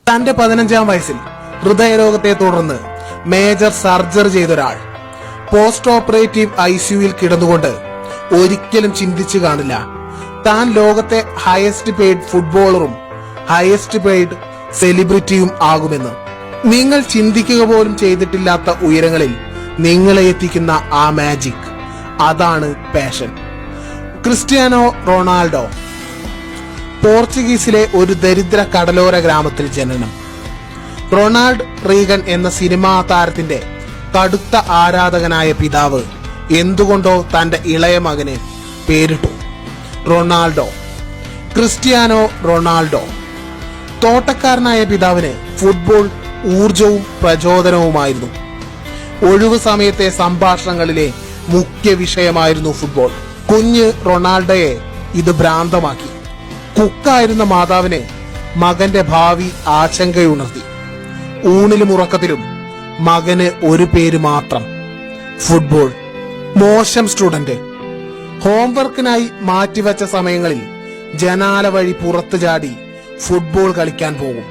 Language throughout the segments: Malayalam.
തന്റെ 15-ാം വയസ്സിൽ ഹൃദയരോഗത്തെ തുടർന്ന് മേജർ സർജറി ചെയ്തൊരാൾ പോസ്റ്റ് ഓപ്പറേറ്റീവ് ICUവിൽ കിടന്നുകൊണ്ട് ഒരിക്കലും ചിന്തിച്ചു കാണില്ല താൻ ലോകത്തെ ഹയസ്റ്റ് പെയ്ഡ് ഫുട്ബോളറും ഹയസ്റ്റ് പെയ്ഡ് സെലിബ്രിറ്റിയും ആകുമെന്ന്. നിങ്ങൾ ചിന്തിക്കുക പോലും ചെയ്തിട്ടില്ലാത്ത ഉയരങ്ങളിൽ നിങ്ങളെ എത്തിക്കുന്ന ആ മാജിക്, അതാണ് പാഷൻ. Cristiano Ronaldo. പോർച്ചുഗീസിലെ ഒരു ദരിദ്ര കടലോര ഗ്രാമത്തിൽ ജനനം. റൊണാൾഡ് റീഗൻ എന്ന സിനിമാ താരത്തിന്റെ കടുത്ത ആരാധകനായ പിതാവ് എന്തുകൊണ്ടോ തന്റെ ഇളയ മകന് പേരിട്ടു റൊണാൾഡോ. Cristiano Ronaldo. തോട്ടക്കാരനായ പിതാവിന് ഫുട്ബോൾ ഊർജവും പ്രചോദനവുമായിരുന്നു. ഒഴിവു സമയത്തെ സംഭാഷണങ്ങളിലെ മുഖ്യ വിഷയമായിരുന്നു ഫുട്ബോൾ. കുഞ്ഞ് റൊണാൾഡോയെ ഇത് ഭ്രാന്തമാക്കി. കുക്കായിരുന്ന മാതാവിന് മകന്റെ ഭാവി ആശങ്കയുണർത്തി. ഊണിലും ഉറക്കത്തിലും മകന് ഒരു പേര് മാത്രം, ഫുട്ബോൾ. മോശം സ്റ്റുഡന്റ്. ഹോംവർക്കിനായി മാറ്റിവെച്ച സമയങ്ങളിൽ ജനാല വഴി പുറത്തു ചാടി ഫുട്ബോൾ കളിക്കാൻ പോകും.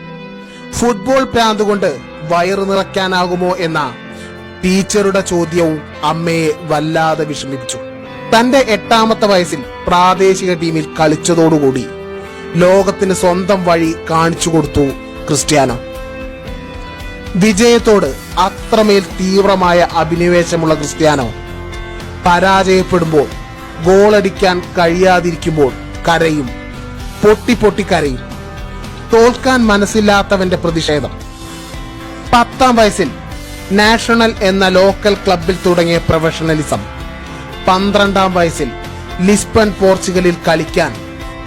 ഫുട്ബോൾ പ്രാന്ത് കൊണ്ട് വയറു നിറയ്ക്കാനാകുമോ എന്ന ടീച്ചറുടെ ചോദ്യവും അമ്മയെ വല്ലാതെ വിഷമിപ്പിച്ചു. തന്റെ 8-ാമത്തെ വയസ്സിൽ പ്രാദേശിക ടീമിൽ കളിച്ചതോടുകൂടി ലോകത്തിന് സ്വന്തം വഴി കാണിച്ചു കൊടുത്തു ക്രിസ്ത്യാനോ. വിജയത്തോട് അത്രമേൽ തീവ്രമായ അഭിനിവേശമുള്ള ക്രിസ്ത്യാനോ പരാജയപ്പെടുമ്പോൾ, ഗോളടിക്കാൻ കഴിയാതിരിക്കുമ്പോൾ കരയും, പൊട്ടി കരയും. തോൽക്കാൻ മനസ്സില്ലാത്തവന്റെ പ്രതിഷേധം. 10-ാം വയസ്സിൽ നാഷണൽ എന്ന ലോക്കൽ ക്ലബിൽ തുടങ്ങിയ പ്രൊഫഷണലിസം. 12-ാം വയസ്സിൽ ലിസ്ബൺ പോർച്ചുഗലിൽ കളിക്കാൻ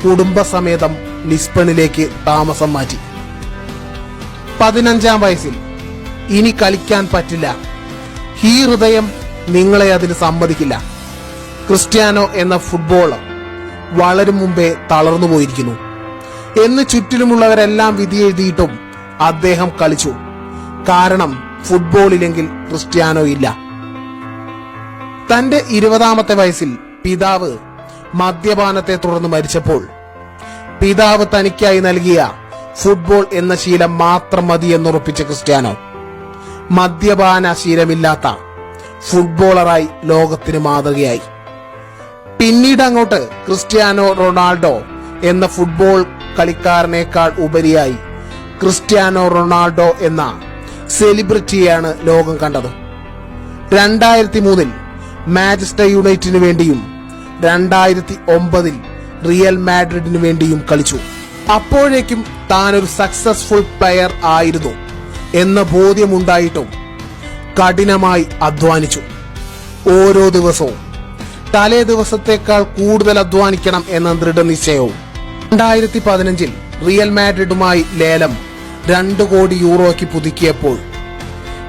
കുടുംബസമേതം ലിസ്ബണിലേക്ക് താമസം മാറ്റി. 15-ാം വയസ്സിൽ ഇനി കളിക്കാൻ പറ്റില്ല, ഈ ഹൃദയം നിങ്ങളെ അതിന് സമ്മതിക്കില്ല. ക്രിസ്ത്യാനോ എന്ന ഫുട്ബോളർ വളരും മുമ്പേ തളർന്നു പോയിരിക്കുന്നു എന്ന് ചുറ്റിലുമുള്ളവരെല്ലാം വിധിയെഴുതിയിട്ടും അദ്ദേഹം കളിച്ചു. കാരണം ഫുട്ബോളില്ലെങ്കിൽ ക്രിസ്ത്യാനോ ഇല്ല. തന്റെ 20-ാമത്തെ വയസ്സിൽ പിതാവ് മദ്യപാനത്തെ തുടർന്ന് മരിച്ചപ്പോൾ പിതാവ് തനിക്കായി നൽകിയ ഫുട്ബോൾ എന്ന ശീലം മാത്രം മതി എന്നുറപ്പിച്ച ക്രിസ്ത്യാനോ മദ്യപാന ശീലമില്ലാത്ത ഫുട്ബോളറായി ലോകത്തിന് മാതൃകയായി. പിന്നീട് അങ്ങോട്ട് ക്രിസ്ത്യാനോ റൊണാൾഡോ എന്ന ഫുട്ബോൾ കളിക്കാരനേക്കാൾ ഉപരിയായി ക്രിസ്ത്യാനോ റൊണാൾഡോ എന്ന സെലിബ്രിറ്റിയെയാണ് ലോകം കണ്ടത്. 2003-ൽ മാഞ്ചസ്റ്റർ യുണൈറ്റഡിനു വേണ്ടിയും 2009-ൽ റിയൽ മാഡ്രിഡിനു വേണ്ടിയും കളിച്ചു. അപ്പോഴേക്കും താനൊരു സക്സസ്ഫുൾ പ്ലെയർ ആയിരുന്നു എന്ന ബോധ്യമുണ്ടായിട്ടും കഠിനമായി അധ്വാനിച്ചു. ഓരോ ദിവസവും തലേ ദിവസത്തേക്കാൾ കൂടുതൽ അധ്വാനിക്കണം എന്ന ദൃഢനിശ്ചയവും. 2015-ൽ റിയൽ മാഡ്രിഡുമായി ലേലം 2 കോടി യൂറോയ്ക്ക് പുതുക്കിയപ്പോൾ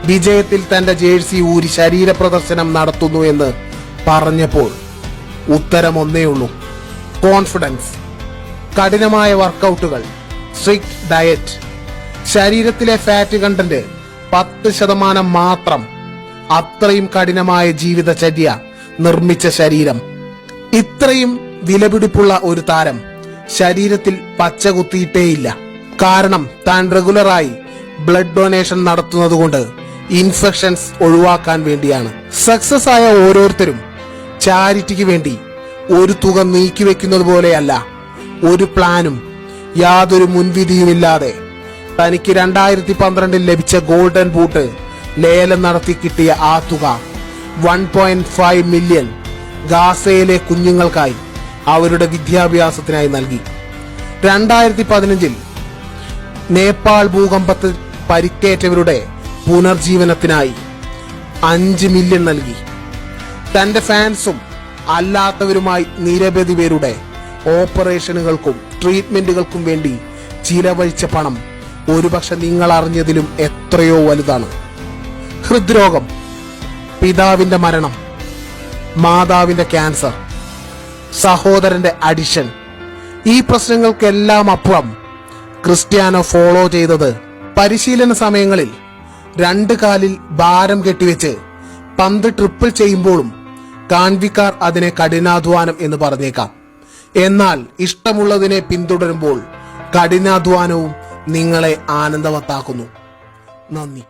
വിജയത്തിൽ തന്റെ ജേഴ്സി ഊരി ശരീര പ്രദർശനം നടത്തുന്നു എന്ന് പറഞ്ഞപ്പോൾ ഉത്തരം ഒന്നേയുള്ളൂ: കോൺഫിഡൻസ്. കഠിനമായ വർക്കൗട്ടുകൾ, സ്ട്രിക്റ്റ് ഡയറ്റ്, ശരീരത്തിലെ ഫാറ്റ് കണ്ടന്റ് 10% മാത്രം, അത്രയും കഠിനമായ ജീവിതചര്യ നിർമ്മിച്ച ശരീരം. ഇത്രയും വിലപിടിപ്പുള്ള ഒരു താരം ശരീരത്തിൽ പച്ച കുത്തിയിട്ടേയില്ല. കാരണം താൻ റെഗുലറായി ബ്ലഡ് ഡൊണേഷൻ നടത്തുന്നതുകൊണ്ട് ഇൻഫെക്ഷൻസ് ഒഴിവാക്കാൻ വേണ്ടിയാണ്. സക്സസ് ആയ ഓരോരുത്തരും ചാരിറ്റിക്ക് വേണ്ടി ഒരു തുക നീക്കിവെക്കുന്നത് പോലെയല്ല, ഒരു പ്ലാനും യാതൊരു മുൻവിധിയുമില്ലാതെ തനിക്ക് 2012-ൽ ലഭിച്ച ഗോൾഡൻ ബൂട്ട് ലേലം നടത്തി കിട്ടിയ ആ തുക 1.5 മില്യൺ ഗാസയിലെ കുഞ്ഞുങ്ങൾക്കായി അവരുടെ വിദ്യാഭ്യാസത്തിനായി നൽകി. 2015-ൽ നേപ്പാൾ ഭൂകമ്പത്തിൽ പരിക്കേറ്റവരുടെ പുനർജീവനത്തിനായി 5 മില്യൺ നൽകി. തന്റെ ഫാൻസും അല്ലാത്തവരുമായി നിരവധി പേരുടെ ഓപ്പറേഷനുകൾക്കും ട്രീറ്റ്മെന്റുകൾക്കും വേണ്ടി ചിലവഴിച്ച പണം ഒരുപക്ഷെ നിങ്ങൾ അറിഞ്ഞതിലും എത്രയോ വലുതാണ്. ഹൃദ്രോഗം, പിതാവിന്റെ മരണം, മാതാവിന്റെ ക്യാൻസർ, സഹോദരന്റെ അഡിഷൻ, ഈ പ്രശ്നങ്ങൾക്കെല്ലാം അപ്പുറം ക്രിസ്ത്യാനോ ഫോളോ ചെയ്തത് പരിശീലന സമയങ്ങളിൽ 2 കാലിൽ ഭാരം കെട്ടിവെച്ച് പന്ത് ട്രിപ്പിൾ ചെയ്യുമ്പോഴും കാൺവിക്കാർ അതിനെ കഠിനാധ്വാനം എന്ന് പറഞ്ഞേക്കാം. എന്നാൽ ഇഷ്ടമുള്ളതിനെ പിന്തുടരുമ്പോൾ കഠിനാധ്വാനവും നിങ്ങളെ ആനന്ദവത്താക്കുന്നു. നന്ദി.